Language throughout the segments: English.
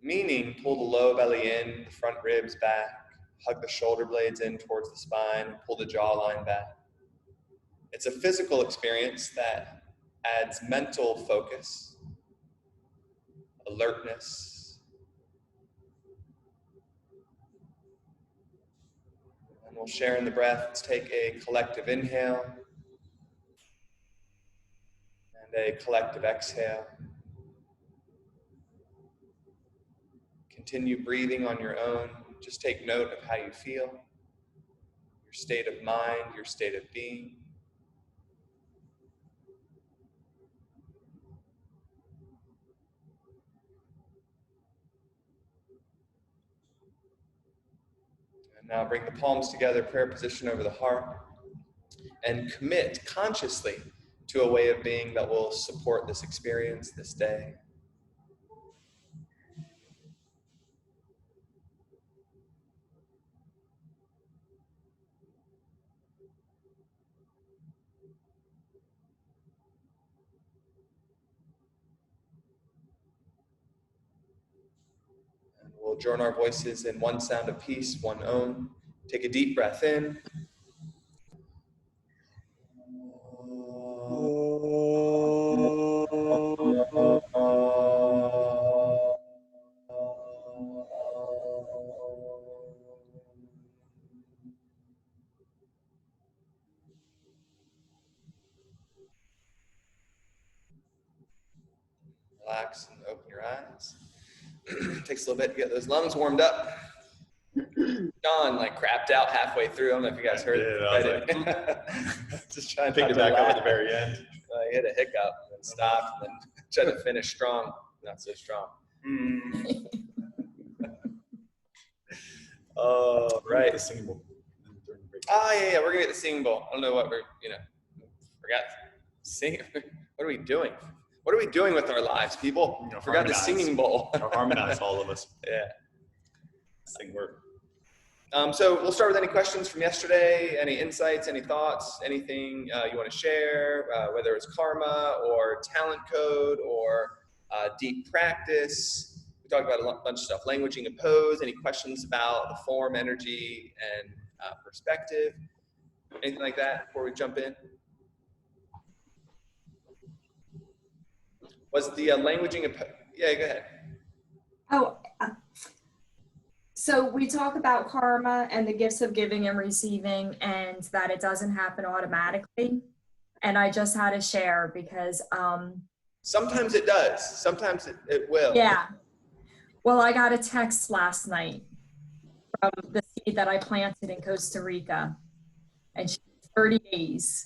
Meaning, pull the low belly in, the front ribs back, hug the shoulder blades in towards the spine, pull the jawline back. It's a physical experience that adds mental focus, alertness, and we'll share in the breath. Let's take a collective inhale and a collective exhale. Continue breathing on your own. Just take note of how you feel, your state of mind, your state of being. And now bring the palms together, prayer position over the heart, and commit consciously to a way of being that will support this experience, this day. And we'll join our voices in one sound of peace, one Om. Take a deep breath in. Relax and open your eyes. Takes a little bit to get those lungs warmed up. John crapped out halfway through. I don't know if you guys heard it. Just trying to pick it back up at the very end. He hit a hiccup and stopped, and then tried to finish strong. Not so strong. Oh, right. The singing bowl. Oh, yeah. We're gonna get the singing bowl. I don't know what forgot sing. What are we doing? What are we doing with our lives, people? Forgot the singing bowl. Harmonize, all of us. Yeah. Sing word. So we'll start with any questions from yesterday, any insights, any thoughts, anything you want to share, whether it's karma or talent code or deep practice. We talked about a bunch of stuff, languaging a pose, any questions about the form, energy, and perspective, anything like that before we jump in? Was the languaging a pose? Yeah, go ahead. Oh, so we talk about karma and the gifts of giving and receiving, and that it doesn't happen automatically. And I just had to share because sometimes it does. Sometimes it will. Yeah. Well, I got a text last night from the seed that I planted in Costa Rica, and she's 30 days,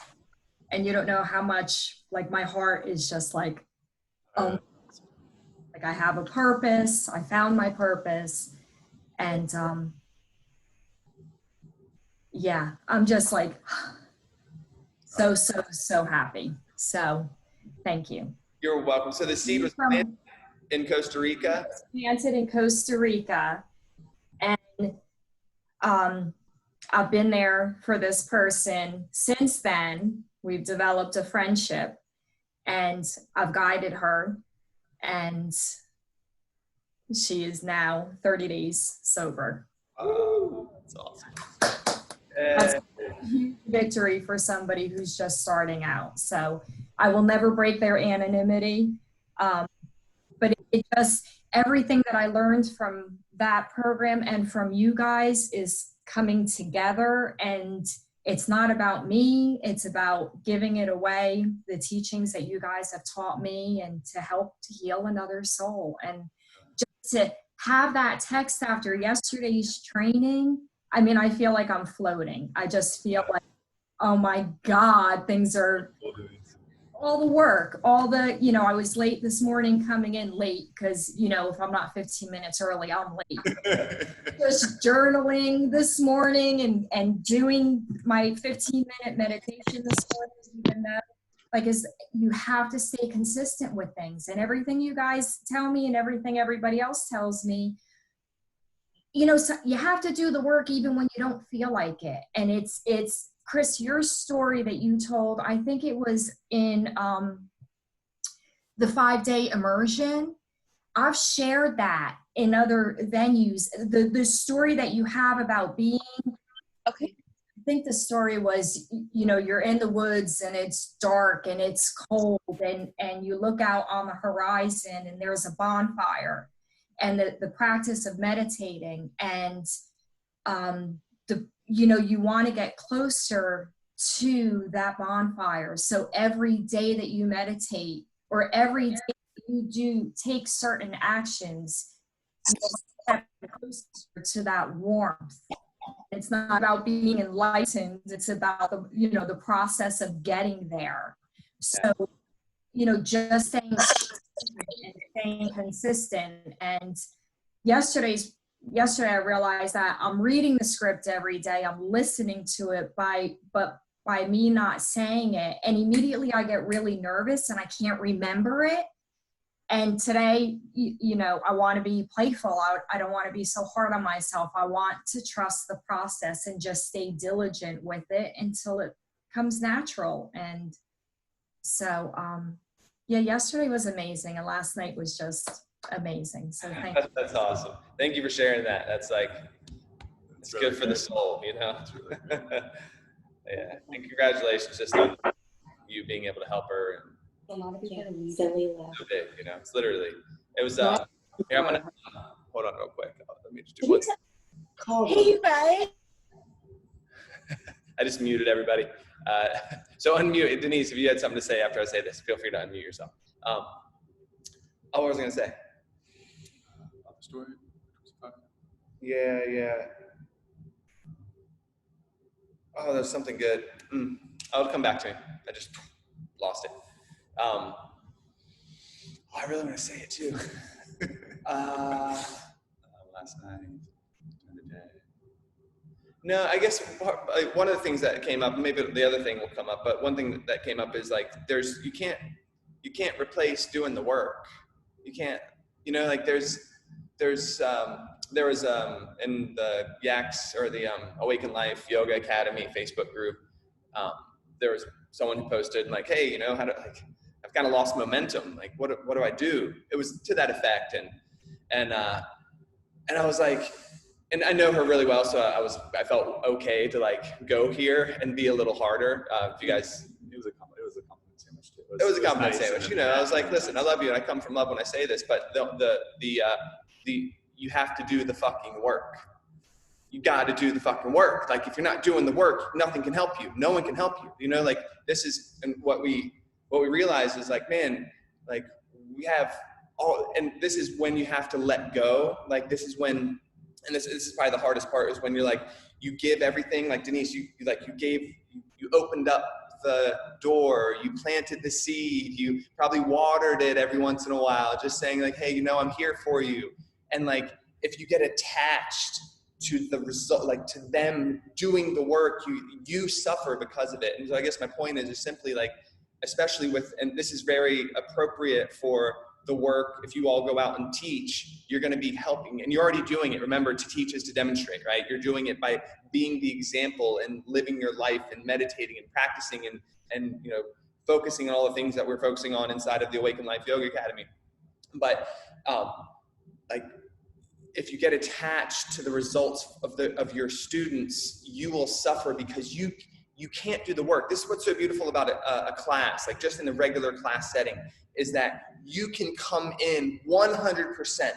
and you don't know how much, my heart is just I have a purpose. I found my purpose. And yeah, I'm just so happy. So thank you. You're welcome. So the seed was planted in Costa Rica? Planted in Costa Rica. And I've been there for this person. Since then, we've developed a friendship, and I've guided her, and she is now 30 days sober. Oh, that's awesome. That's a huge victory for somebody who's just starting out. So I will never break their anonymity. But it just, everything that I learned from that program and from you guys is coming together, and it's not about me. It's about giving it away, the teachings that you guys have taught me, and to help to heal another soul. And just to have that text after yesterday's training, I mean, I feel like I'm floating. I just feel like, oh my God, things are, all the work, all the, I was late this morning, coming in late because, if I'm not 15 minutes early, I'm late. Just journaling this morning and doing my 15-minute meditation this morning, even though, you have to stay consistent with things, and everything you guys tell me and everything everybody else tells me, so you have to do the work even when you don't feel like it. And it's Chris, your story that you told, I think it was in the 5-day immersion, I've shared that in other venues. The story that you have about being, Okay. I think the story was, you know, you're in the woods and it's dark and it's cold and you look out on the horizon and there's a bonfire, and the practice of meditating, and you know, you want to get closer to that bonfire. So every day that you meditate, or every day that you do take certain actions, you get closer to that warmth. It's not about being enlightened. It's about the, you know, the process of getting there. So, you know, just staying and staying consistent. And yesterday I realized that I'm reading the script every day. I'm listening to it but by me not saying it, and immediately I get really nervous and I can't remember it. And today, you know, I want to be playful. I don't want to be so hard on myself. I want to trust the process and just stay diligent with it until it comes natural. And so, yeah, yesterday was amazing. And last night was just amazing. So thank you. That's awesome. Thank you for sharing that. That's like, it's really good for the soul, you know? Yeah. And congratulations just on you being able to help her. A lot of people recently left. So big, you know, it's literally, it was, here, I'm gonna, hold on real quick. Let me just do one. Hey, right? I just muted everybody. So unmute, Denise, if you had something to say after I say this, feel free to unmute yourself. Oh, what was I gonna say? Story. Yeah. Oh, there's something good. Oh, it'll come back to me. I just lost it. I really want to say it too. Last night, during the day. No, I guess one of the things that came up, maybe the other thing will come up, but one thing that came up is like, you can't replace doing the work. You can't, you know, like there was in the YACS, or the Awaken Life Yoga Academy Facebook group, there was someone who posted like, hey, you know, I've kind of lost momentum. Like, what do I do? It was to that effect. And I was like, and I know her really well, so I felt okay to like go here and be a little harder. If you guys, It was a compliment sandwich too. it was a compliment nice sandwich. You know, I was like, listen, I love you, and I come from love when I say this, but you have to do the fucking work. You got to do the fucking work. Like, if you're not doing the work, nothing can help you. No one can help you. You know, like, this is, and what we realize is like, man, like, we have all, and this is when you have to let go. Like, this is when, and this is probably the hardest part, is when you're like, you give everything. Like Denise, you opened up the door, you planted the seed, you probably watered it every once in a while, just saying like, hey, you know, I'm here for you. And like, if you get attached to the result, like to them doing the work, you suffer because of it. And so I guess my point is simply like, especially with, and this is very appropriate for the work, if you all go out and teach, you're going to be helping, and you're already doing it. Remember, to teach is to demonstrate, right? You're doing it by being the example and living your life and meditating and practicing and you know, focusing on all the things that we're focusing on inside of the Awaken Life Yoga Academy. But like, if you get attached to the results of your students, you will suffer because you can't do the work. This is what's so beautiful about a class, like just in the regular class setting, is that you can come in 100%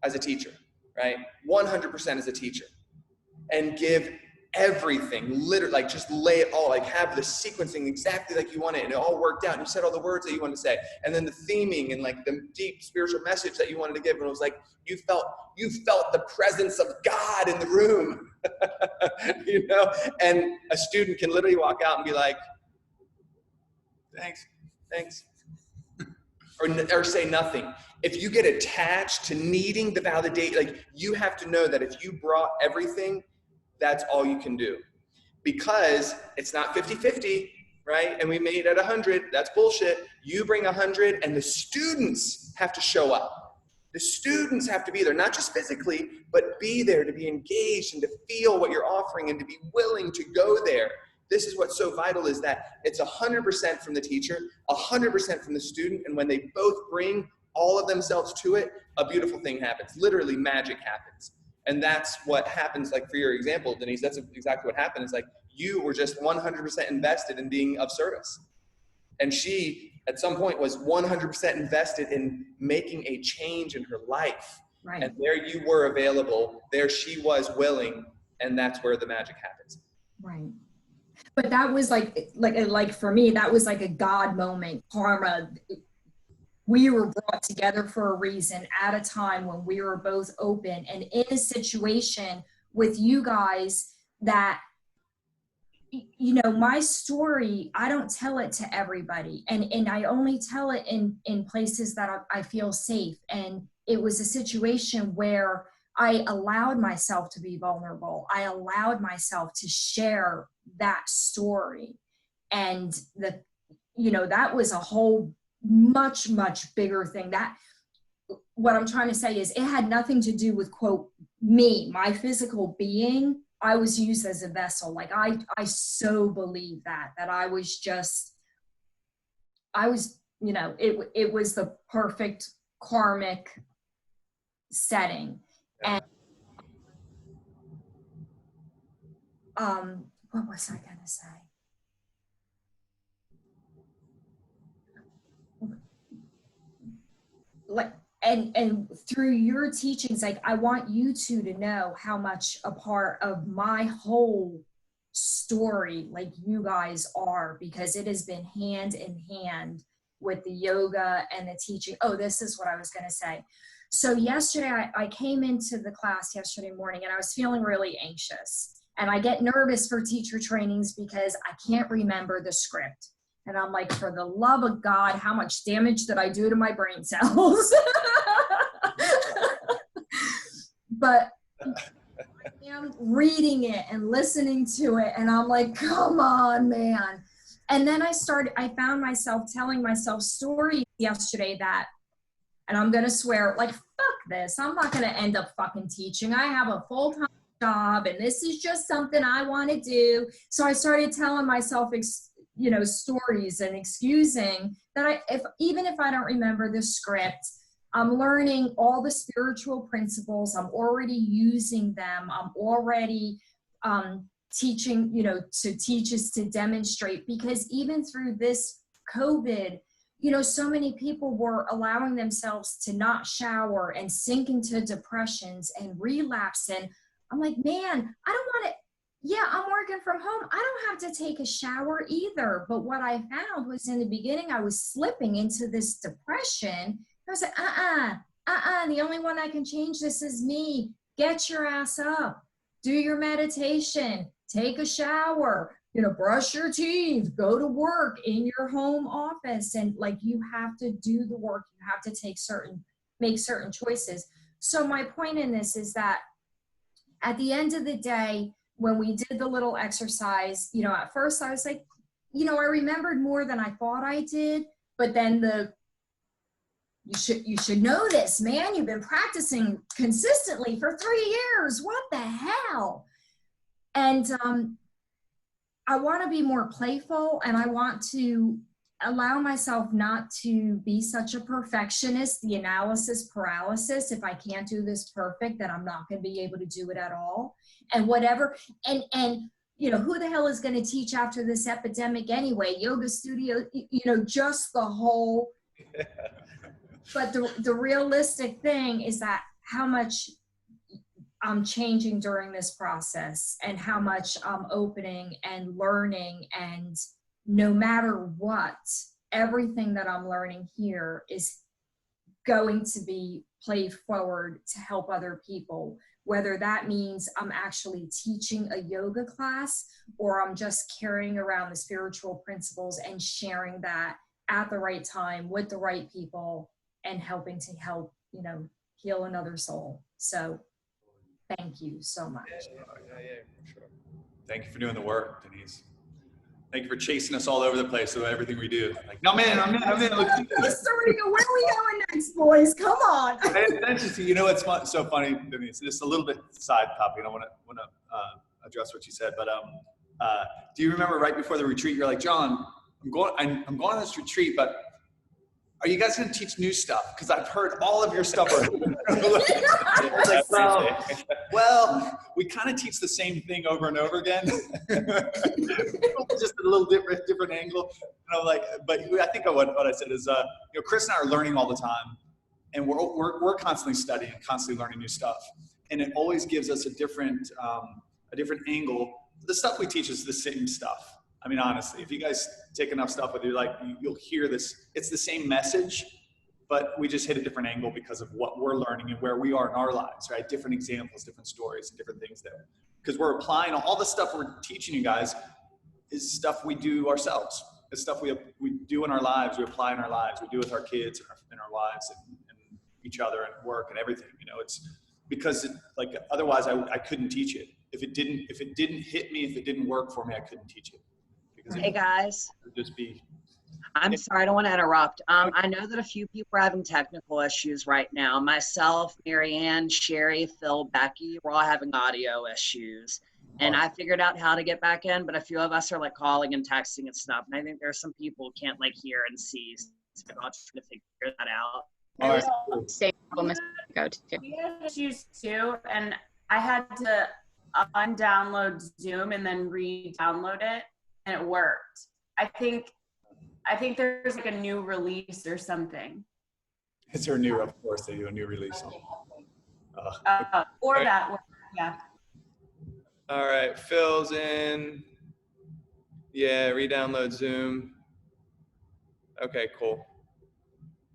as a teacher, right? 100% as a teacher, and give everything, literally, like just lay it all, like have the sequencing exactly like you want it, and it all worked out, and you said all the words that you wanted to say, and then the theming and like the deep spiritual message that you wanted to give, and it was like, you felt the presence of God in the room, you know, and a student can literally walk out and be like, thanks, or say nothing. If you get attached to needing the validate, like, you have to know that if you brought everything, that's all you can do, because it's not 50-50, right? And we made it at 100. That's bullshit. You bring 100, and the students have to show up. The students have to be there, not just physically, but be there to be engaged and to feel what you're offering and to be willing to go there. This is what's so vital, is that it's 100% from the teacher, 100% from the student, and when they both bring all of themselves to it, a beautiful thing happens. Literally magic happens. And that's what happens, like for your example, Denise, that's exactly what happened. Is like you were just 100% invested in being of service. And she, at some point, was 100% invested in making a change in her life. Right. And there you were available. There she was willing. And that's where the magic happens. Right. But that was like for me, that was like a God moment, karma. We were brought together for a reason at a time when we were both open and in a situation with you guys that, you know, my story, I don't tell it to everybody. And I only tell it in places that I feel safe. And it was a situation where I allowed myself to be vulnerable. I allowed myself to share that story. And that was a whole much, much bigger thing. That what I'm trying to say is it had nothing to do with, quote, me, my physical being. I was used as a vessel. Like I so believe that I was, it was the perfect karmic setting. And what was I gonna say? Like, and through your teachings, like I want you two to know how much a part of my whole story, like you guys are, because it has been hand in hand with the yoga and the teaching. Oh, this is what I was going to say. So yesterday, I came into the class yesterday morning and I was feeling really anxious. And I get nervous for teacher trainings because I can't remember the script. And I'm like, for the love of God, how much damage did I do to my brain cells? But I am reading it and listening to it. And I'm like, come on, man. And then I found myself telling myself stories yesterday that, and I'm going to swear, like, fuck this. I'm not going to end up fucking teaching. I have a full-time job and this is just something I want to do. So I started telling myself, stories and excusing that even if I don't remember the script, I'm learning all the spiritual principles. I'm already using them. I'm already teaching, to teach is to demonstrate, because even through this COVID, so many people were allowing themselves to not shower and sink into depressions and relapse. And I'm like, man, I don't want to. Yeah, I'm working from home. I don't have to take a shower either. But what I found was in the beginning, I was slipping into this depression. I was like, the only one that can change this is me. Get your ass up. Do your meditation. Take a shower. Brush your teeth. Go to work in your home office. And like, you have to do the work. You have to make certain choices. So my point in this is that at the end of the day, when we did the little exercise, at first I was like, I remembered more than I thought I did, but then you should know this, man. You've been practicing consistently for 3 years. What the hell? And I want to be more playful, and I want to allow myself not to be such a perfectionist, the analysis paralysis. If I can't do this perfect, then I'm not going to be able to do it at all. And whatever, and who the hell is going to teach after this epidemic anyway? Yoga studio, just the whole. But the realistic thing is that how much I'm changing during this process and how much I'm opening and learning, and no matter what, everything that I'm learning here is going to be played forward to help other people, whether that means I'm actually teaching a yoga class or I'm just carrying around the spiritual principles and sharing that at the right time with the right people and helping to help, heal another soul. So thank you so much. Yeah, for sure. Thank you for doing the work, Denise. Thank you for chasing us all over the place with everything we do. Like, no, man, I'm in. Look at this. Where are we going next, boys? Come on. What's so funny, Denise? Just a little bit side copy. I want to address what you said, but do you remember right before the retreat, you're like, John, I'm going on this retreat, but are you guys going to teach new stuff? Because I've heard all of your stuff already. Well, we kind of teach the same thing over and over again. Just a little different angle. And I'm like, but I think what I said is, Chris and I are learning all the time, and we're constantly studying, constantly learning new stuff, and it always gives us a different angle. The stuff we teach is the same stuff. I mean, honestly, if you guys take enough stuff with you, you'll hear this. It's the same message, but we just hit a different angle because of what we're learning and where we are in our lives, right? Different examples, different stories, and different things there. Because we're applying all the stuff we're teaching you guys is stuff we do ourselves. It's stuff we do in our lives, we apply in our lives, we do with our kids and our wives and each other and work and everything. It's because otherwise I couldn't teach it. If it didn't hit me, if it didn't work for me, I couldn't teach it. Hey guys. It would just be. I'm sorry, I don't want to interrupt. I know that a few people are having technical issues right now. Myself, Marianne, Sherry, Phil, Becky, we're all having audio issues. And I figured out how to get back in, but a few of us are calling and texting and stuff. And I think there's some people who can't hear and see. So I'll try to figure that out. All right. Same problem as go to. We had issues too, and I had to undownload Zoom and then re-download it, and it worked. I think there's a new release or something. Is there a new? Of course, they do a new release. Or that one, yeah. All right, Phil's in. Yeah, re-download Zoom. Okay, cool.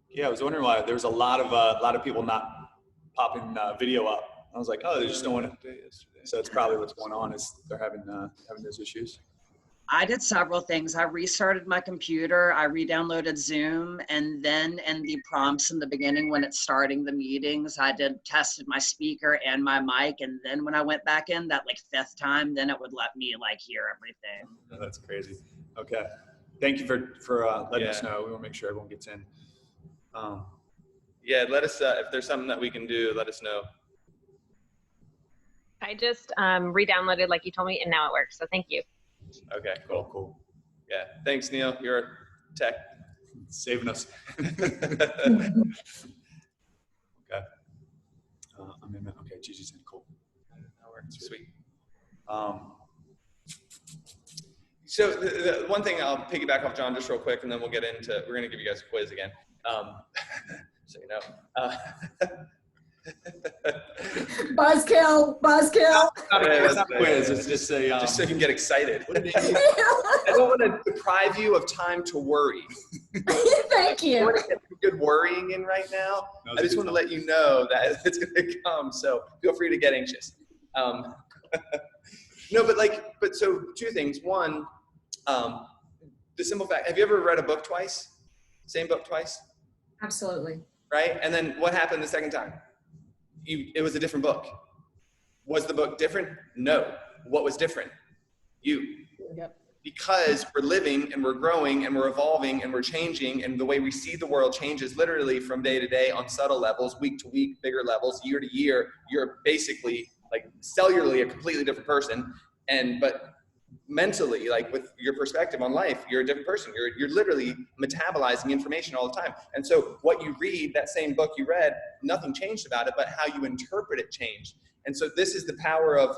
Yeah, I was wondering why there was a lot of people not popping video up. I was like, oh, they just don't want to. So it's probably what's going on is they're having those issues. I did several things. I restarted my computer, I re-downloaded Zoom, and then in the prompts in the beginning when it's starting the meetings, I tested my speaker and my mic, and then when I went back in that fifth time, then it would let me hear everything. Oh, that's crazy. Okay. Thank you for letting us know. We want to make sure everyone gets in. Yeah, let us, if there's something that we can do, let us know. I just re-downloaded like you told me, and now it works. So thank you. Okay, cool. Yeah, thanks, Neil. You're a tech. Saving us. Okay. I'm in. Okay, Gigi's in. Cool. That works. Sweet. So the one thing I'll piggyback off John just real quick, and then we're going to give you guys a quiz again. So you know. Buzzkill. It's not a quiz. It's just just so you can get excited. I don't want to deprive you of time to worry. Thank you. I want to get some good worrying in right now. I just want to let you know that it's going to come. So feel free to get anxious. No, but so two things. One, the simple fact, have you ever read a book twice? Same book twice? Absolutely. Right? And then what happened the second time? It was a different book. Was the book different? No. What was different? You. Yep. Because we're living and we're growing and we're evolving and we're changing, and the way we see the world changes literally from day to day on subtle levels, week to week, bigger levels, year to year. You're basically cellularly a completely different person. But mentally, with your perspective on life, you're a different person. You're literally metabolizing information all the time. And so what you read, that same book you read, nothing changed about it, but how you interpret it changed. And so this is the power of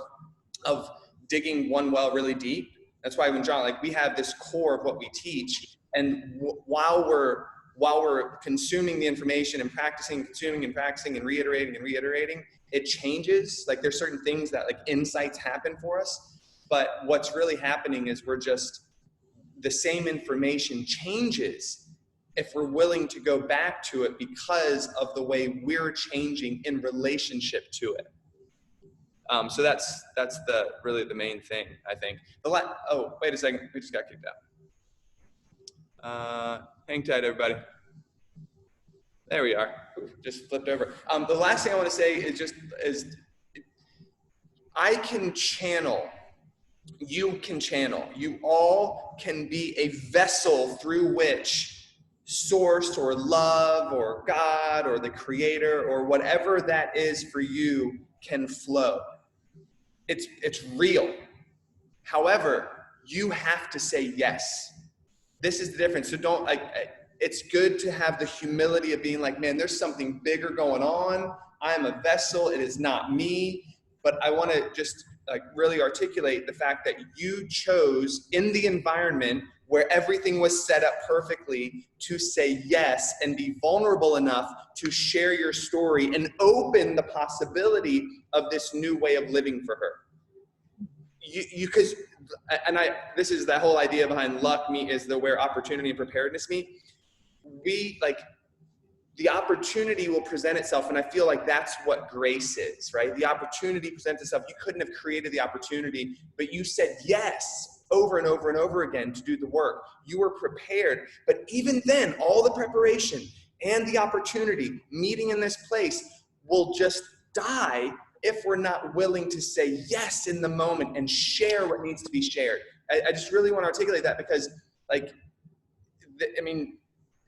digging one well really deep. That's why when John, we have this core of what we teach, and while we're consuming the information and consuming and practicing and reiterating, it changes. There's certain things that insights happen for us. But what's really happening is the same information changes if we're willing to go back to it because of the way we're changing in relationship to it. So that's really the main thing, I think. Oh, wait a second. We just got kicked out. Hang tight, everybody. There we are. Just flipped over. The last thing I want to say is I can channel. You can channel. You all can be a vessel through which source or love or God or the creator or whatever that is for you can flow. It's real. However, you have to say yes. This is the difference. So don't it's good to have the humility of being like, man, there's something bigger going on. I am a vessel. It is not me. But I want to just like really articulate the fact that you chose in the environment where everything was set up perfectly to say yes and be vulnerable enough to share your story and open the possibility of this new way of living for her. Because this is the whole idea behind luck meet is where opportunity and preparedness meet. The opportunity will present itself, and I feel like that's what grace is, right? The opportunity presents itself. You couldn't have created the opportunity, but you said yes over and over and over again to do the work. You were prepared, but even then, all the preparation and the opportunity meeting in this place will just die if we're not willing to say yes in the moment and share what needs to be shared. I just really want to articulate that because,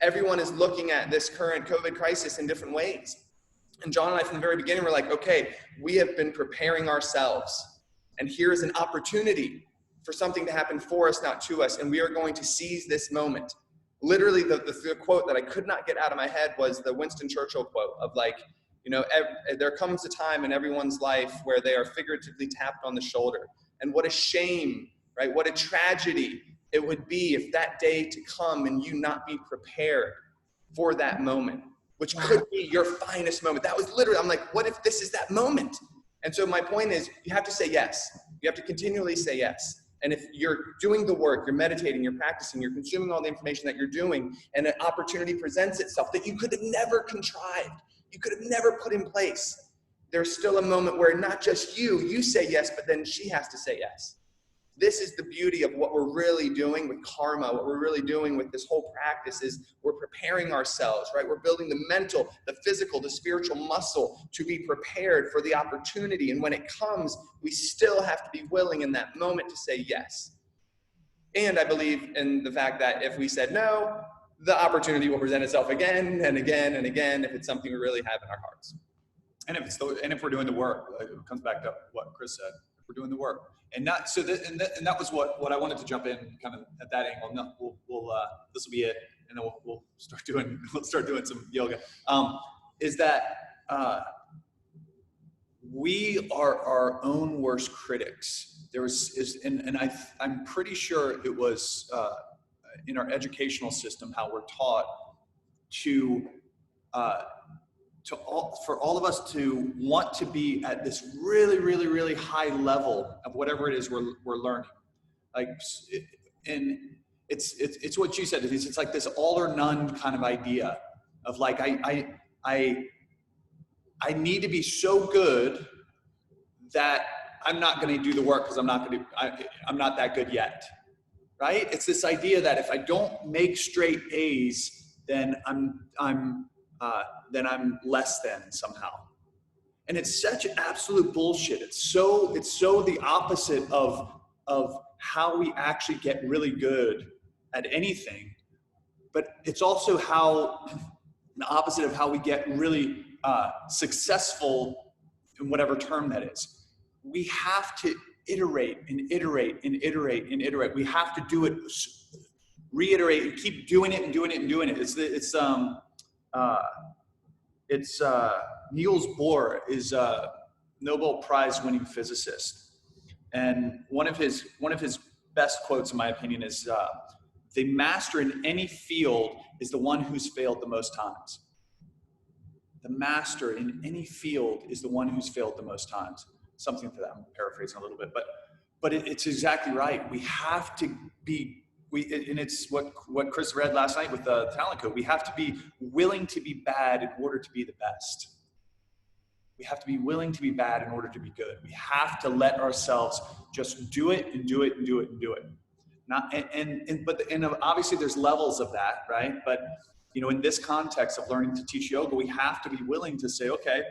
everyone is looking at this current COVID crisis in different ways. And John and I, from the very beginning, were like, okay, we have been preparing ourselves. And here is an opportunity for something to happen for us, not to us. And we are going to seize this moment. Literally, the quote that I could not get out of my head was the Winston Churchill quote of there comes a time in everyone's life where they are figuratively tapped on the shoulder. And what a shame, right? What a tragedy it would be if that day to come and you not be prepared for that moment, which could be your finest moment. That was literally, I'm like, what if this is that moment? And so my point is, you have to say yes. You have to continually say yes. And if you're doing the work, you're meditating, you're practicing, you're consuming all the information that you're doing, and an opportunity presents itself that you could have never contrived, you could have never put in place, there's still a moment where not just you say yes, but then she has to say yes. This is the beauty of what we're really doing with karma. What we're really doing with this whole practice is we're preparing ourselves, right? We're building the mental, the physical, the spiritual muscle to be prepared for the opportunity. And when it comes, we still have to be willing in that moment to say yes. And I believe in the fact that if we said no, the opportunity will present itself again and again and again if it's something we really have in our hearts. And if we're doing the work, it comes back to what Chris said. If we're doing the work, and that was what I wanted to jump in kind of at that angle. No, we'll this will be it, and then we'll start doing some yoga. Is that we are our own worst critics. I'm pretty sure it was in our educational system how we're taught for all of us to want to be at this really, really, really high level of whatever it is we're learning. And it's what you said. It's like this all or none kind of idea of like, I need to be so good that I'm not going to do the work because I'm not that good yet. Right? It's this idea that if I don't make straight A's, then I'm less than somehow. And it's such absolute bullshit. It's so the opposite of how we actually get really good at anything, but it's also the opposite of how we get really successful in whatever term that is. We have to iterate and iterate and iterate and iterate. We have to do it, reiterate, and keep doing it and doing it and doing it. It's Niels Bohr is a Nobel Prize winning physicist, and one of his best quotes, in my opinion, is the master in any field is the one who's failed the most times. The master in any field is the one who's failed the most times. Something to that. I'm paraphrasing a little bit, but it's exactly right. We have to be. And it's what Chris read last night with the talent code. We have to be willing to be bad in order to be the best. We have to be willing to be bad in order to be good. We have to let ourselves just do it and do it and do it and do it. But obviously there's levels of that, right? But in this context of learning to teach yoga, we have to be willing to say, okay,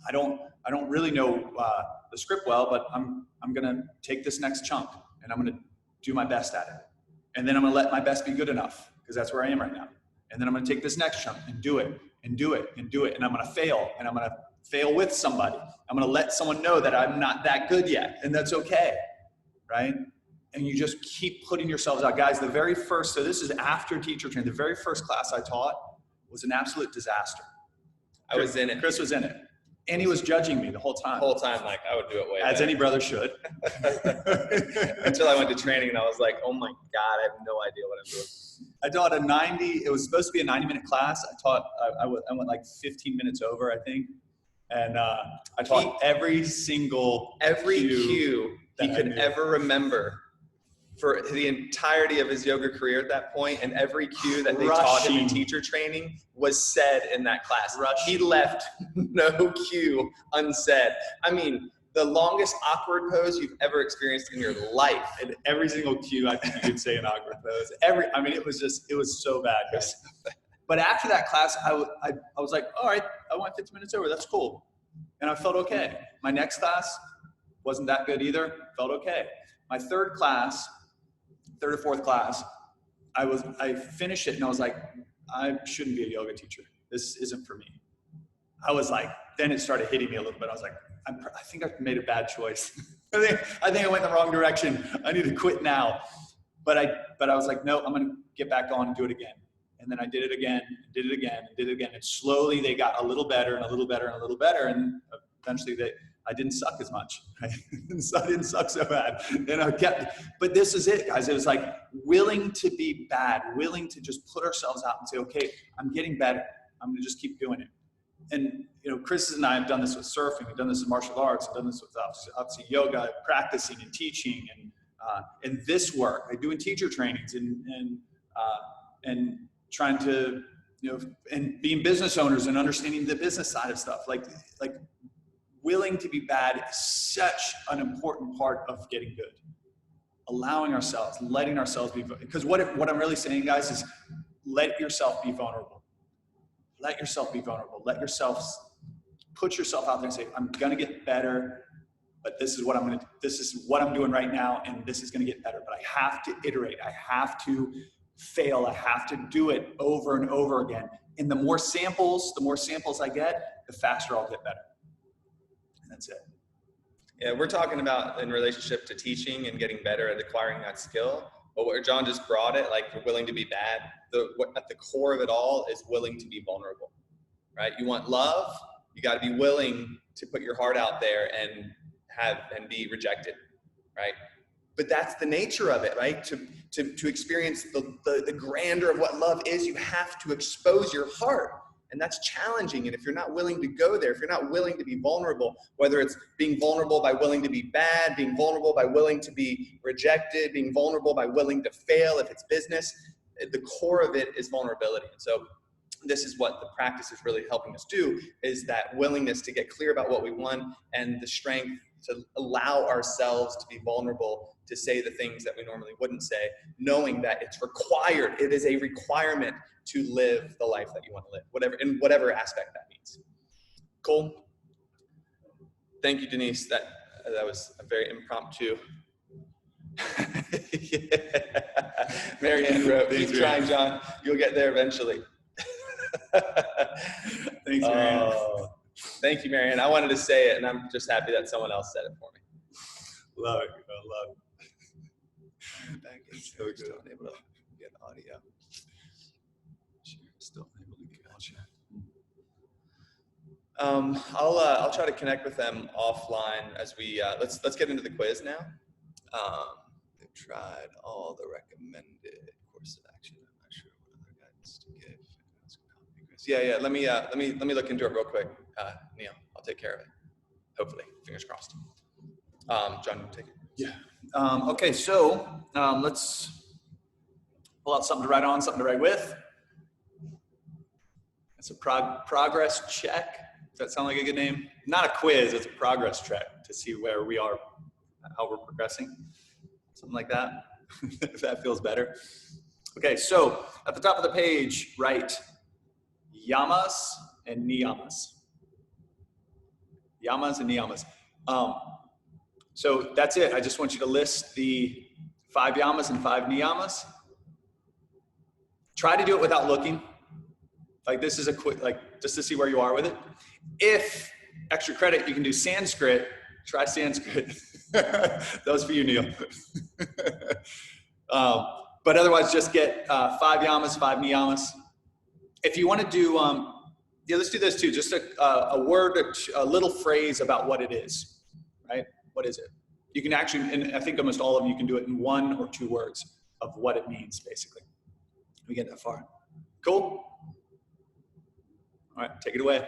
I don't really know the script well, but I'm gonna take this next chunk and I'm gonna do my best at it. And then I'm gonna let my best be good enough, because that's where I am right now. And then I'm gonna take this next chunk and do it and do it and do it. And I'm gonna fail, and I'm gonna fail with somebody. I'm gonna let someone know that I'm not that good yet, and that's okay, right? and you just keep putting yourselves out. Guys, the very first, so this is after teacher training, the very first class I taught was an absolute disaster. I was in it. Chris was in it. And he was judging me the whole time. The whole time, like, I would do it way As better. any brother should. Until I went to training and I was like, oh my God, I have no idea what I'm doing. I taught it was supposed to be a 90-minute class. I went like 15 minutes over, I think. And I taught every cue he could ever remember for the entirety of his yoga career at that point, and every cue that they taught him in teacher training was said in that class. He left no cue unsaid. I mean, the longest awkward pose you've ever experienced in your life. And every single cue, I think you could say an awkward pose. It was so bad, guys. But after that class, I was like, all right, I went 15 minutes over. That's cool. And I felt okay. My next class wasn't that good either. Felt okay. My third or fourth class, I finished it and I was like, I shouldn't be a yoga teacher. This isn't for me. I was like, then it started hitting me a little bit. I was like, I think I've made a bad choice. I think I went in the wrong direction. I need to quit now. But I was like, no, I'm going to get back on and do it again. And then I did it again, did it again, and did it again. And slowly they got a little better and a little better and a little better. And eventually I didn't suck as much. I didn't suck so bad. And I kept, but this is it, guys. It was like willing to be bad, willing to just put ourselves out and say, okay, I'm getting better. I'm going to just keep doing it. And, Chris and I have done this with surfing. We've done this with martial arts. I've done this with obviously yoga, practicing and teaching and this work. I do in teacher trainings and trying to, and being business owners and understanding the business side of stuff. Like willing to be bad is such an important part of getting good. Allowing ourselves, letting ourselves be, because what I'm really saying, guys, is let yourself be vulnerable. Let yourself be vulnerable. Let yourself put yourself out there and say, I'm going to get better, but this is what I'm doing right now. And this is going to get better, but I have to iterate. I have to fail. I have to do it over and over again. And the more samples I get, the faster I'll get better. And that's it. Yeah, we're talking about in relationship to teaching and getting better at acquiring that skill. But where John just brought it, like you're willing to be bad, at the core of it all is willing to be vulnerable, right? You want love, you got to be willing to put your heart out there and be rejected, right? But that's the nature of it, right? To experience the grandeur of what love is, you have to expose your heart. And that's challenging. And if you're not willing to go there, if you're not willing to be vulnerable, whether it's being vulnerable by willing to be bad, being vulnerable by willing to be rejected, being vulnerable by willing to fail if it's business, the core of it is vulnerability. And so this is what the practice is really helping us do, is that willingness to get clear about what we want and the strength to allow ourselves to be vulnerable, to say the things that we normally wouldn't say, knowing that it's required. It is a requirement to live the life that you want to live, in whatever aspect that means. Cool. Thank you, Denise. That was a very impromptu. Yeah. Marianne wrote, keep trying, John. You'll get there eventually. Thanks, Marianne. Thank you, Marianne. I wanted to say it, and I'm just happy that someone else said it for me. Love it. I love it. Back in so good. Still unable to get audio. Still unable to get audio. I'll try to connect with them offline as we let's get into the quiz now. They've tried all the recommended course of action. I'm not sure what other guidance to give. Yeah. Let me look into it real quick, Neil. I'll take care of it. Hopefully, fingers crossed. John, take it. Yeah. Okay, so let's pull out something to write on, something to write with. It's a progress check. Does that sound like a good name? Not a quiz, it's a progress check to see where we are, how we're progressing. Something like that, if that feels better. Okay, so at the top of the page, write yamas and niyamas. Yamas and niyamas. So that's it. I just want you to list the 5 yamas and 5 niyamas. Try to do it without looking. Like this is a quick, like just to see where you are with it. If extra credit, you can do Sanskrit. Try Sanskrit. That was for you, Neil. But otherwise, just get 5 yamas, 5 niyamas. If you want to do, yeah, let's do this too. Just a word, a little phrase about what it is, right? What is it? You can actually, and I think almost all of you can do it in 1 or 2 words of what it means, basically. We get that far. Cool? All right, take it away.